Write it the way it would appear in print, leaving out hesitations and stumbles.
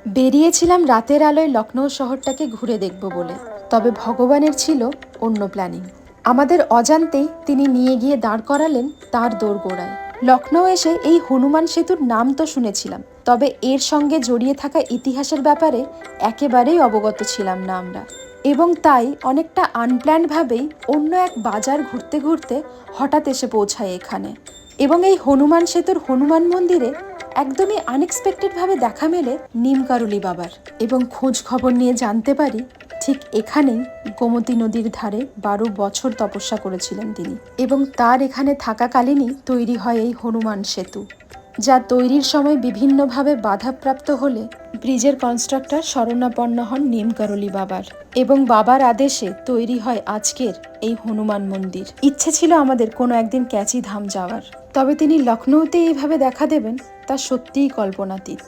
বেরিয়েছিলাম রাতের আলোয় লখনৌ শহরটাকে ঘুরে দেখব বলে, তবে ভগবানের ছিল অন্য প্ল্যানিং। আমাদের অজান্তেই তিনি নিয়ে গিয়ে দাঁড় করালেন তার দোরগোড়ায়। লখনৌ এসে এই হনুমান সেতুর নাম তো শুনেছিলাম, তবে এর সঙ্গে জড়িয়ে থাকা ইতিহাসের ব্যাপারে একেবারেই অবগত ছিলাম না আমরা। এবং তাই অনেকটা আনপ্ল্যান্ডভাবেই অন্য এক বাজার ঘুরতে ঘুরতে হঠাৎ এসে পৌঁছায় এখানে। এবং এই হনুমান সেতুর হনুমান মন্দিরে একদমই আনএক্সপেক্টেডভাবে দেখা মেলে নিমকারুলি বাবার, এবং খোঁজ খবর নিয়ে জানতে পারি ঠিক এখানেই গোমতী নদীর ধারে 12 বছর তপস্যা করেছিলেন তিনি, এবং তার এখানে থাকাকালীনই তৈরি হয় এই হনুমান সেতু, যা তৈরির সময় বিভিন্নভাবে বাধাপ্রাপ্ত হলে ব্রিজের কনস্ট্রাক্টর শরণাপন্ন হন নিমকারুলি বাবার, এবং বাবার আদেশে তৈরি হয় আজকের এই হনুমান মন্দির। ইচ্ছে ছিল আমাদের কোনো একদিন ক্যাচি ধাম যাওয়ার, তবে তিনি লখনৌতে এইভাবে দেখা দেবেন তা সত্যিই কল্পনাতীত।